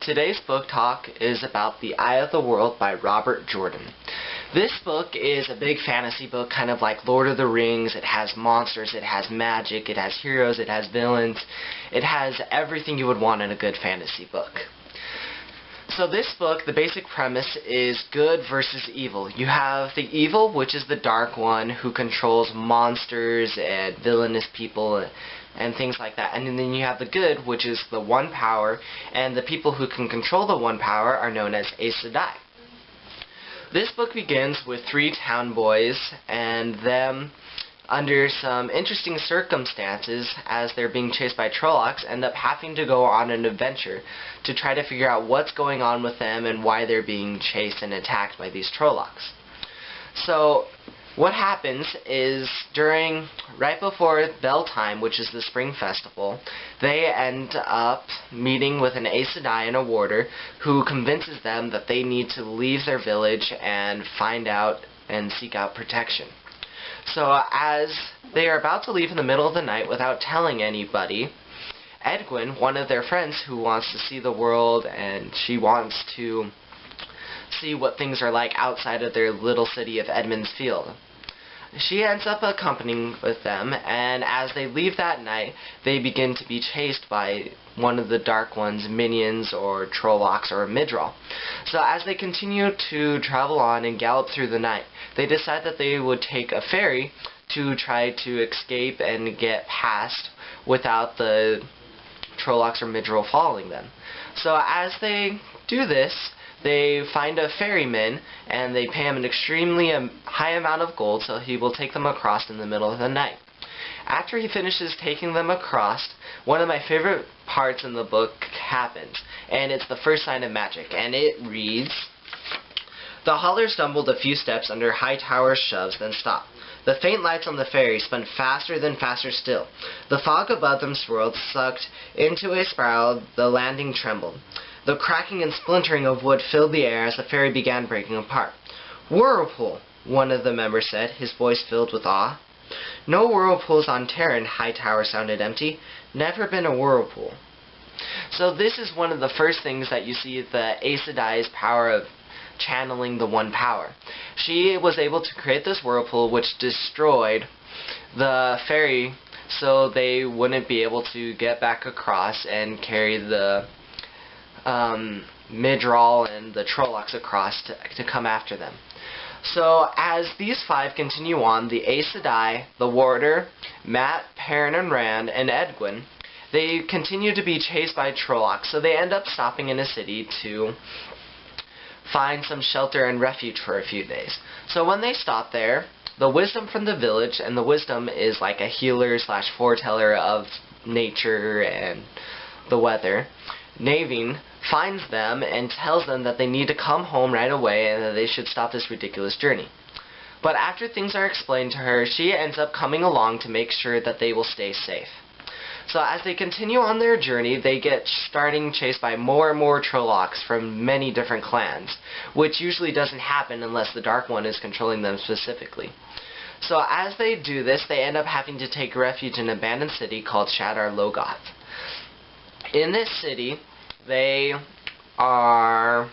Today's book talk is about The Eye of the World by Robert Jordan. This book is a big fantasy book, kind of like Lord of the Rings. It has monsters, it has magic, it has heroes, it has villains. It has everything you would want in a good fantasy book. So this book, the basic premise is good versus evil. You have the evil, which is the dark one, who controls monsters and villainous people and things like that. And then you have the good, which is the one power, and the people who can control the one power are known as Aes Sedai. This book begins with three town boys and them, under some interesting circumstances as they're being chased by Trollocs, end up having to go on an adventure to try to figure out what's going on with them and why they're being chased and attacked by these Trollocs. So what happens is right before Beltane, which is the spring festival, they end up meeting with an Aes Sedai and a warder who convinces them that they need to leave their village and find out and seek out protection. So as they are about to leave in the middle of the night without telling anybody, Edwin, one of their friends who wants to see the world and she wants to see what things are like outside of their little city of Edmund's Field, she ends up accompanying with them, and as they leave that night, they begin to be chased by one of the Dark One's minions, or Trollocs, or Midrol. So as they continue to travel on and gallop through the night, they decide that they would take a ferry to try to escape and get past without the Trollocs or Midrol following them. So as they do this, they find a ferryman, and they pay him an extremely high amount of gold so he will take them across in the middle of the night. After he finishes taking them across, one of my favorite parts in the book happens, and it's the first sign of magic, and it reads, "The hauler stumbled a few steps under Hightower's shoves, then stopped. The faint lights on the ferry spun faster, then faster still. The fog above them swirled, sucked into a spiral, the landing trembled. The cracking and splintering of wood filled the air as the ferry began breaking apart. 'Whirlpool,' one of the members said, his voice filled with awe. 'No whirlpools on Terran,' Hightower sounded empty. 'Never been a whirlpool.'" So this is one of the first things that you see, the Aes Sedai's power of channeling the one power. She was able to create this whirlpool which destroyed the ferry so they wouldn't be able to get back across and carry the Midrol and the Trollocs across to come after them. So as these five continue on, the Aes Sedai, the warder, Mat, Perrin and Rand, and Edwin, they continue to be chased by Trollocs, so they end up stopping in a city to find some shelter and refuge for a few days. So when they stop there, the wisdom from the village, and the wisdom is like a healer slash foreteller of nature and the weather, Naveen finds them and tells them that they need to come home right away and that they should stop this ridiculous journey. But after things are explained to her, she ends up coming along to make sure that they will stay safe. So as they continue on their journey, they get starting chased by more and more Trollocs from many different clans, which usually doesn't happen unless the Dark One is controlling them specifically. So as they do this, they end up having to take refuge in an abandoned city called Shadar Logoth. In this city, they are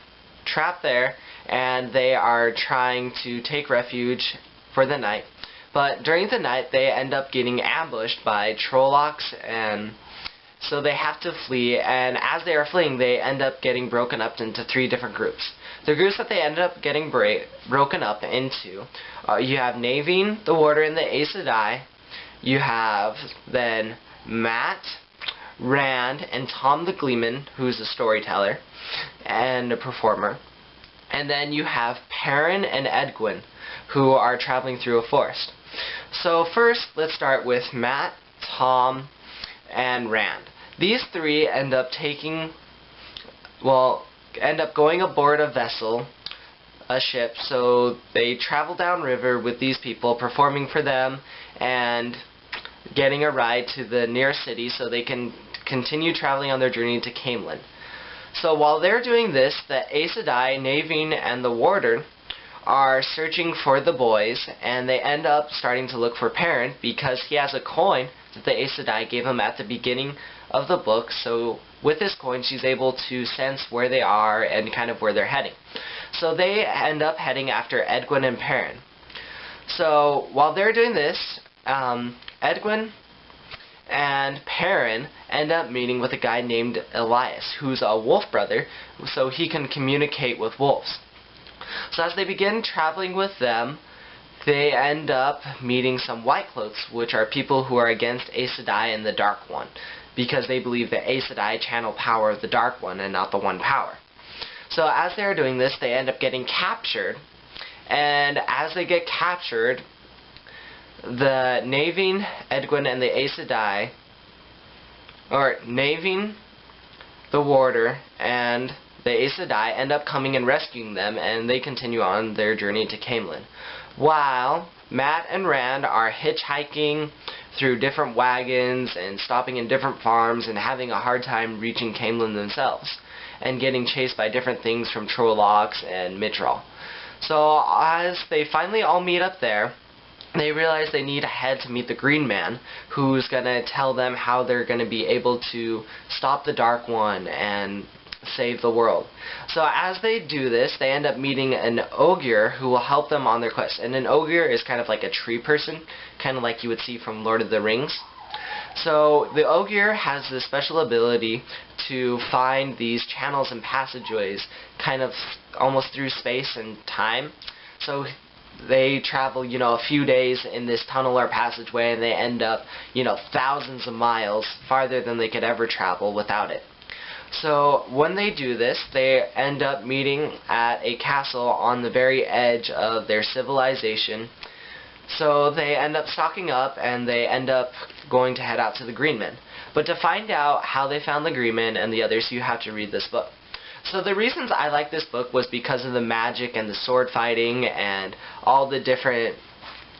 trapped there, and they are trying to take refuge for the night. But during the night, they end up getting ambushed by Trollocs, and so they have to flee, and as they are fleeing, they end up getting broken up into three different groups. The groups that they end up getting broken up into, you have Naveen, the warder, and the Aes Sedai. You have then Mat, Rand, and Tom the Gleeman, who's a storyteller and a performer. And then you have Perrin and Edwin, who are traveling through a forest. So first, let's start with Mat, Tom, and Rand. These three end up going aboard a vessel, a ship, so they travel downriver with these people, performing for them, and getting a ride to the nearest city so they can continue traveling on their journey to Caemlyn. So while they're doing this, the Aes Sedai, Naveen, and the warder are searching for the boys, and they end up starting to look for Perrin because he has a coin that the Aes Sedai gave him at the beginning of the book. So with this coin, she's able to sense where they are and kind of where they're heading. So they end up heading after Edwin and Perrin. So while they're doing this, Edwin and Perrin end up meeting with a guy named Elias, who's a wolf brother, so he can communicate with wolves. So as they begin traveling with them, they end up meeting some Whitecloaks, which are people who are against Aes Sedai and the Dark One, because they believe that Aes Sedai channel power of the Dark One and not the One Power. So as they're doing this, they end up getting captured, and as they get captured, the Naveen, Edwin, and the Aes Sedai, or Naveen, the Warder, and the Aes Sedai end up coming and rescuing them, and they continue on their journey to Caemlyn. While Mat and Rand are hitchhiking through different wagons and stopping in different farms and having a hard time reaching Caemlyn themselves, and getting chased by different things from Trollocs and Mithril. So as they finally all meet up there, they realize they need to head to meet the Green Man, who's going to tell them how they're going to be able to stop the Dark One and save the world. So as they do this, they end up meeting an Ogier who will help them on their quest. And an Ogier is kind of like a tree person, kind of like you would see from Lord of the Rings. So the Ogier has the special ability to find these channels and passageways kind of almost through space and time. So they travel, a few days in this tunnel or passageway, and they end up, thousands of miles farther than they could ever travel without it. So when they do this, they end up meeting at a castle on the very edge of their civilization. So they end up stocking up, and they end up going to head out to the Green Men. But to find out how they found the Green Men and the others, you have to read this book. So the reasons I like this book was because of the magic and the sword fighting and all the different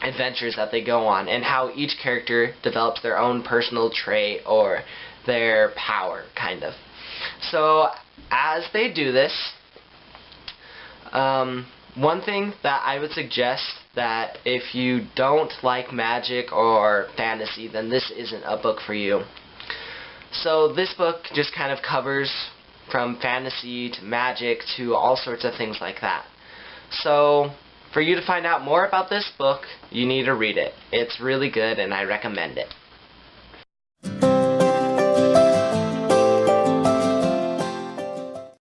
adventures that they go on, and how each character develops their own personal trait or their power, kind of. So as they do this, one thing that I would suggest, that if you don't like magic or fantasy, then this isn't a book for you. So this book just kind of covers from fantasy to magic to all sorts of things like that. So for you to find out more about this book, you need to read it. It's really good, and I recommend it.